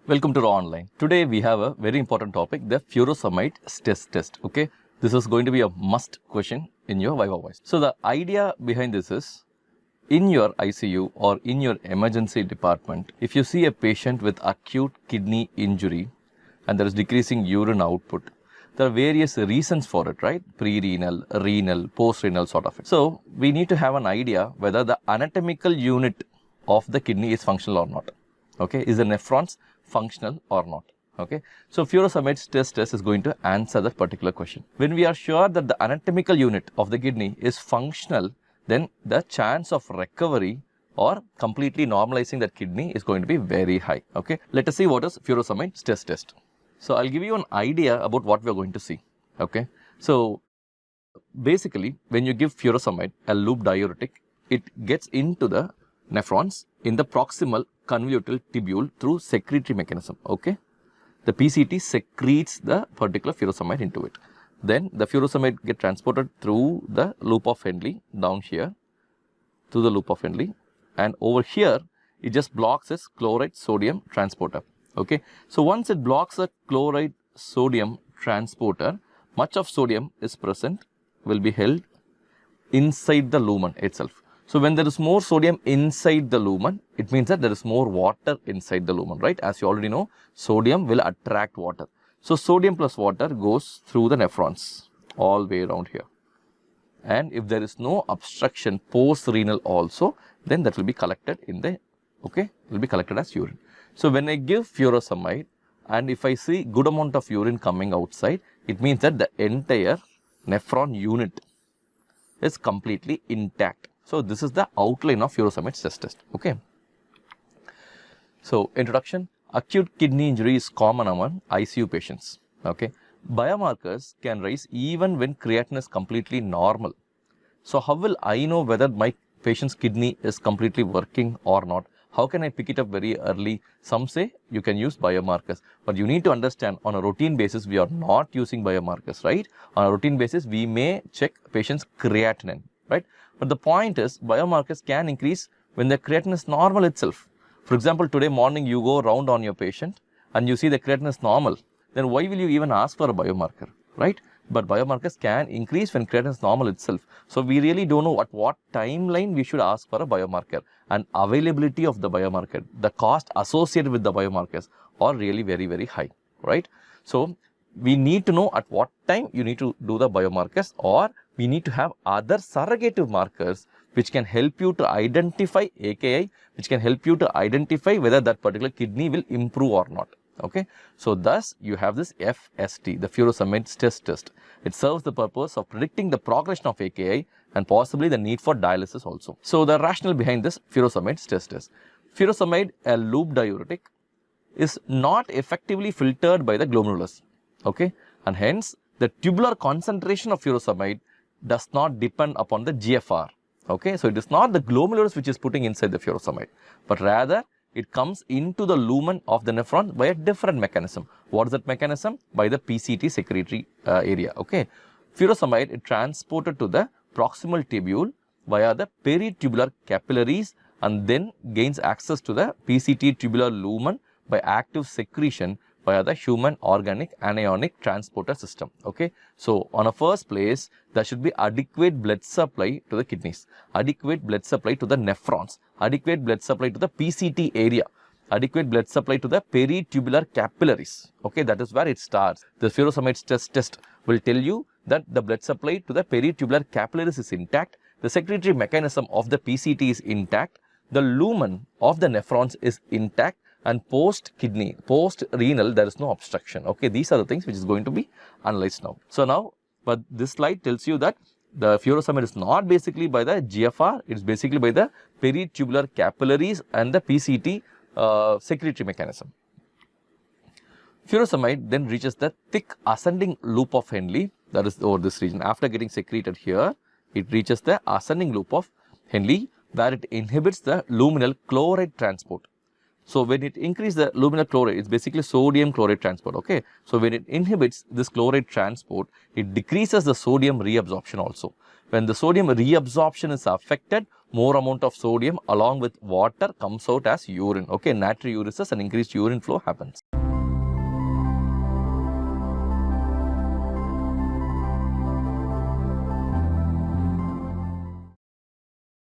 Welcome to RAAONLINE. Today we have a very important topic, the furosemide stress test. Okay, this is going to be a must question in your Viva voice. So the idea behind this is, in your ICU or in your emergency department, if you see a patient with acute kidney injury and there is decreasing urine output, there are various reasons for it, right? Pre-renal, renal, post-renal sort of it. So we need to have an idea whether the anatomical unit of the kidney is functional or not. Okay, is the nephrons functional or not? Okay, so furosemide stress test is going to answer that particular question. When we are sure that the anatomical unit of the kidney is functional, then the chance of recovery or completely normalizing that kidney is going to be very high. Okay, let us see what is furosemide stress test. So I'll give you an idea about what we are going to see. Okay, so basically when you give furosemide, a loop diuretic, it gets into the nephrons in the proximal convolutal tubule through secretory mechanism. Okay, the PCT secretes the particular furosemide into it. Then the furosemide get transported through the loop of Henle down here to the loop of Henle, and over here it just blocks this chloride sodium transporter. Okay, so once it blocks a chloride sodium transporter, much of sodium is present, will be held inside the lumen itself. So when there is more sodium inside the lumen, it means that there is more water inside the lumen, right? As you already know, sodium will attract water. So sodium plus water goes through the nephrons all the way around here. And if there is no obstruction post-renal also, then that will be collected in the, okay, it will be collected as urine. So when I give furosemide and if I see good amount of urine coming outside, it means that the entire nephron unit is completely intact. So this is the outline of furosemide stress test. Okay. So introduction, acute kidney injury is common among ICU patients. Okay. Biomarkers can rise even when creatinine is completely normal. So how will I know whether my patient's kidney is completely working or not? How can I pick it up very early? Some say you can use biomarkers, but you need to understand on a routine basis we are not using biomarkers, right? On a routine basis we may check patient's creatinine, right? But the point is biomarkers can increase when the creatinine is normal itself. For example, today morning you go around on your patient and you see the creatinine is normal, then why will you even ask for a biomarker, right? But biomarkers can increase when creatinine is normal itself. So we really don't know at what timeline we should ask for a biomarker, and availability of the biomarker, the cost associated with the biomarkers are really very high, right? So we need to know at what time you need to do the biomarkers, or we need to have other surrogative markers which can help you to identify AKI, which can help you to identify whether that particular kidney will improve or not. Okay, so thus you have this FST, the furosemide stress test. It serves the purpose of predicting the progression of AKI and possibly the need for dialysis also. So the rationale behind this furosemide stress test. Furosemide, a loop diuretic, is not effectively filtered by the glomerulus. Okay, and hence the tubular concentration of furosemide does not depend upon the GFR. Okay, so it is not the glomerulus which is putting inside the furosemide, but rather it comes into the lumen of the nephron by a different mechanism. What is that mechanism? By the PCT secretory area. Okay, furosemide is transported to the proximal tubule via the peritubular capillaries and then gains access to the PCT tubular lumen by active secretion via the human organic anionic transporter system. Okay, so on a first place there should be adequate blood supply to the kidneys, adequate blood supply to the nephrons, adequate blood supply to the PCT area, adequate blood supply to the peritubular capillaries. Okay, that is where it starts. The furosemide stress test will tell you that the blood supply to the peritubular capillaries is intact, the secretory mechanism of the PCT is intact, the lumen of the nephrons is intact, and post-kidney, post-renal, there is no obstruction. Okay, these are the things which is going to be analyzed now. So now, but this slide tells you that the furosemide is not basically by the GFR, it is basically by the peritubular capillaries and the PCT secretory mechanism. Furosemide then reaches the thick ascending loop of Henle, that is over this region. After getting secreted here, it reaches the ascending loop of Henle, where it inhibits the luminal chloride transport. So when it increases the luminal chloride, it's basically sodium chloride transport. Okay, so when it inhibits this chloride transport, it decreases the sodium reabsorption also. When the sodium reabsorption is affected, more amount of sodium along with water comes out as urine. Okay, natriuresis and increased urine flow happens.